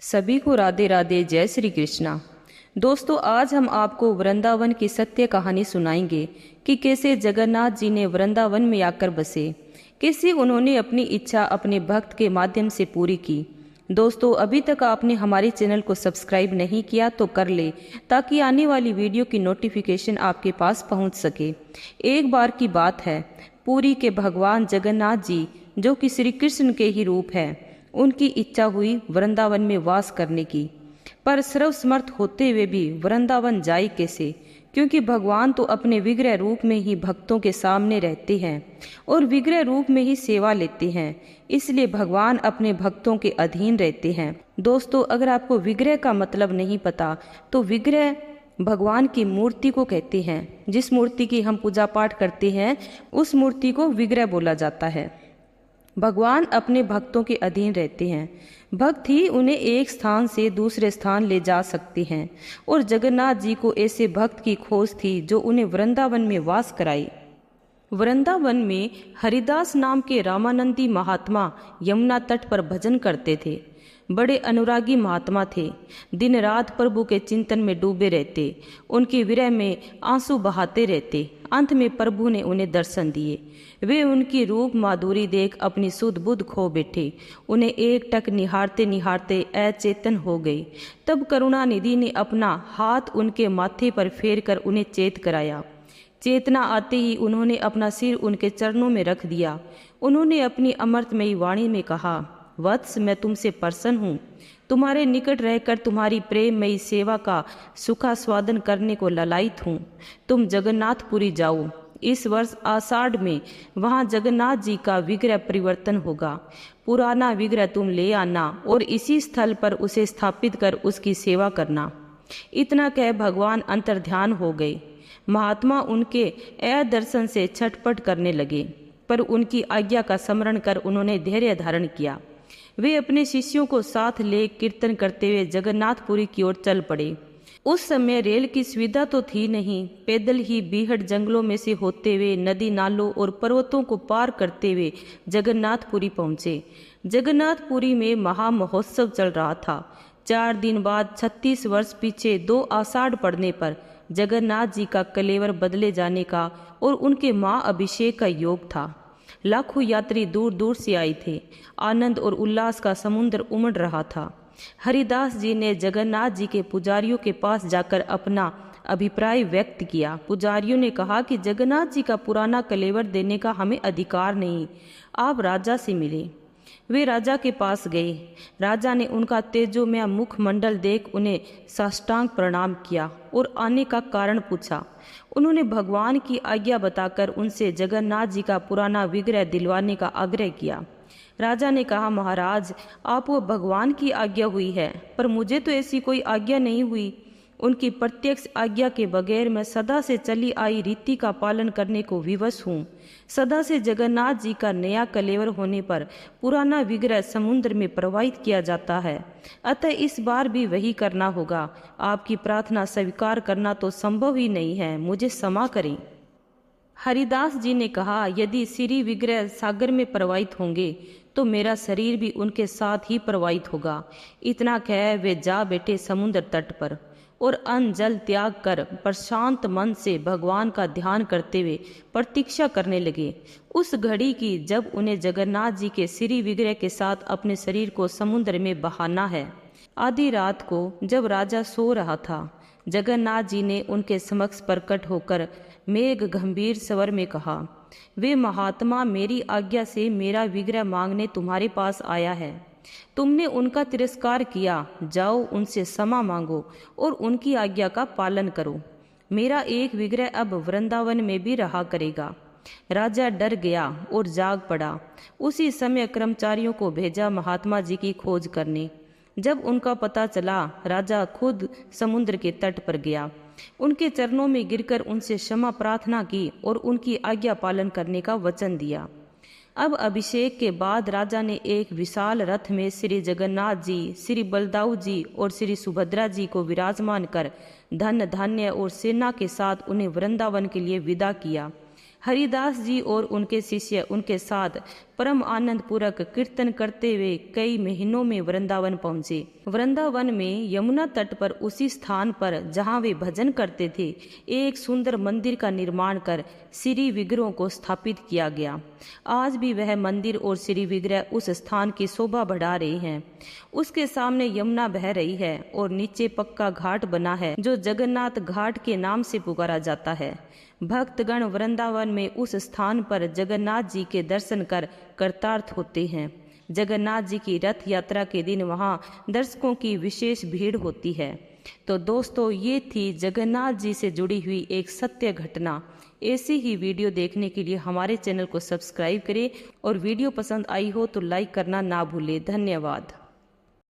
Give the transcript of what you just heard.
सभी को राधे राधे, जय श्री कृष्णा। दोस्तों, आज हम आपको वृंदावन की सत्य कहानी सुनाएंगे कि कैसे जगन्नाथ जी ने वृंदावन में आकर बसे, कैसे उन्होंने अपनी इच्छा अपने भक्त के माध्यम से पूरी की। दोस्तों, अभी तक आपने हमारे चैनल को सब्सक्राइब नहीं किया तो कर ले, ताकि आने वाली वीडियो की नोटिफिकेशन आपके पास पहुंच सके। एक बार की बात है, पुरी के भगवान जगन्नाथ जी, जो कि श्री कृष्ण के ही रूप है, उनकी इच्छा हुई वृंदावन में वास करने की। पर सर्वसमर्थ होते हुए भी वृंदावन जाए कैसे, क्योंकि भगवान तो अपने विग्रह रूप में ही भक्तों के सामने रहते हैं और विग्रह रूप में ही सेवा लेते हैं, इसलिए भगवान अपने भक्तों के अधीन रहते हैं। दोस्तों, अगर आपको विग्रह का मतलब नहीं पता तो विग्रह भगवान की मूर्ति को कहते हैं। जिस मूर्ति की हम पूजा पाठ करते हैं उस मूर्ति को विग्रह बोला जाता है। भगवान अपने भक्तों के अधीन रहते हैं, भक्त ही उन्हें एक स्थान से दूसरे स्थान ले जा सकते हैं, और जगन्नाथ जी को ऐसे भक्त की खोज थी जो उन्हें वृंदावन में वास कराई। वृंदावन में हरिदास नाम के रामानंदी महात्मा यमुना तट पर भजन करते थे। बड़े अनुरागी महात्मा थे, दिन रात प्रभु के चिंतन में डूबे रहते, उनकी विरह में आंसू बहाते रहते। अंत में प्रभु ने उन्हें दर्शन दिए। वे उनकी रूप माधुरी देख अपनी सुध बुध खो बैठे, उन्हें एक टक निहारते निहारते अचेतन हो गई। तब करुणानिधि ने अपना हाथ उनके माथे पर फेर कर उन्हें चेत कराया। चेतना आते ही उन्होंने अपना सिर उनके चरणों में रख दिया। उन्होंने अपनी अमृतमयी वाणी में कहा, वत्स, मैं तुमसे प्रसन्न हूँ। तुम्हारे निकट रहकर तुम्हारी प्रेममयी सेवा का सुखास्वादन करने को ललायित हूँ। तुम जगन्नाथपुरी जाओ। इस वर्ष आषाढ़ में वहाँ जगन्नाथ जी का विग्रह परिवर्तन होगा। पुराना विग्रह तुम ले आना और इसी स्थल पर उसे स्थापित कर उसकी सेवा करना। इतना कह भगवान अंतर्ध्यान हो गए। महात्मा उनके दर्शन से छटपट करने लगे, पर उनकी आज्ञा का स्मरण कर उन्होंने धैर्य धारण किया। वे अपने शिष्यों को साथ ले कीर्तन करते हुए जगन्नाथपुरी की ओर चल पड़े। उस समय रेल की सुविधा तो थी नहीं। पैदल ही बीहड़ जंगलों में से होते हुए नदी नालों और पर्वतों को पार करते हुए जगन्नाथपुरी पहुंचे। जगन्नाथपुरी में महा महोत्सव चल रहा था। 4 दिन बाद 36 वर्ष पीछे 2 आषाढ़ पड़ने पर जगन्नाथ जी का कलेवर बदले जाने का और उनके महाअभिषेक का योग था। लाखों यात्री दूर दूर से आए थे। आनंद और उल्लास का समुद्र उमड़ रहा था। हरिदास जी ने जगन्नाथ जी के पुजारियों के पास जाकर अपना अभिप्राय व्यक्त किया। पुजारियों ने कहा कि जगन्नाथ जी का पुराना कलेवर देने का हमें अधिकार नहीं, आप राजा से मिले। वे राजा के पास गए। राजा ने उनका तेजोमय मुखमंडल देख उन्हें साष्टांग प्रणाम किया और आने का कारण पूछा। उन्होंने भगवान की आज्ञा बताकर उनसे जगन्नाथ जी का पुराना विग्रह दिलवाने का आग्रह किया। राजा ने कहा, महाराज, आपको भगवान की आज्ञा हुई है, पर मुझे तो ऐसी कोई आज्ञा नहीं हुई। उनकी प्रत्यक्ष आज्ञा के बगैर मैं सदा से चली आई रीति का पालन करने को विवश हूँ। सदा से जगन्नाथ जी का नया कलेवर होने पर पुराना विग्रह समुद्र में प्रवाहित किया जाता है, अतः इस बार भी वही करना होगा। आपकी प्रार्थना स्वीकार करना तो संभव ही नहीं है, मुझे क्षमा करें। हरिदास जी ने कहा, यदि श्री विग्रह सागर में प्रवाहित होंगे तो मेरा शरीर भी उनके साथ ही प्रवाहित होगा। इतना कह वे जा बैठे समुद्र तट पर और अन्न जल त्याग कर प्रशांत मन से भगवान का ध्यान करते हुए प्रतीक्षा करने लगे। उस घड़ी की जब उन्हें जगन्नाथ जी के श्री विग्रह के साथ अपने शरीर को समुद्र में बहाना है। आधी रात को जब राजा सो रहा था, जगन्नाथ जी ने उनके समक्ष प्रकट होकर मेघ गंभीर स्वर में कहा, वे महात्मा मेरी आज्ञा से मेरा विग्रह मांगने तुम्हारे पास आया है। तुमने उनका तिरस्कार किया। जाओ, उनसे क्षमा मांगो और उनकी आज्ञा का पालन करो। मेरा एक विग्रह अब वृंदावन में भी रहा करेगा। राजा डर गया और जाग पड़ा। उसी समय कर्मचारियों को भेजा महात्मा जी की खोज करने। जब उनका पता चला, राजा खुद समुद्र के तट पर गया। उनके चरणों में गिरकर उनसे क्षमा प्रार्थना की और उनकी आज्ञा पालन करने का वचन दिया। अब अभिषेक के बाद राजा ने एक विशाल रथ में श्री जगन्नाथ जी, श्री बलदाऊ जी और श्री सुभद्रा जी को विराजमान कर धन धान्य और सेना के साथ उन्हें वृंदावन के लिए विदा किया। हरिदास जी और उनके शिष्य उनके साथ परम आनंद पूर्वक कीर्तन करते हुए कई महीनों में वृंदावन पहुंचे। वृंदावन में यमुना तट पर उसी स्थान पर जहां वे भजन करते थे, एक सुंदर मंदिर का निर्माण कर श्री विग्रहों को स्थापित किया गया। आज भी वह मंदिर और श्री विग्रह उस स्थान की शोभा बढ़ा रहे हैं। उसके सामने यमुना बह रही है और नीचे पक्का घाट बना है जो जगन्नाथ घाट के नाम से पुकारा जाता है। भक्तगण वृंदावन में उस स्थान पर जगन्नाथ जी के दर्शन कर कृतार्थ होते हैं। जगन्नाथ जी की रथ यात्रा के दिन वहां दर्शकों की विशेष भीड़ होती है। तो दोस्तों, ये थी जगन्नाथ जी से जुड़ी हुई एक सत्य घटना। ऐसी ही वीडियो देखने के लिए हमारे चैनल को सब्सक्राइब करें और वीडियो पसंद आई हो तो लाइक करना ना भूलें। धन्यवाद।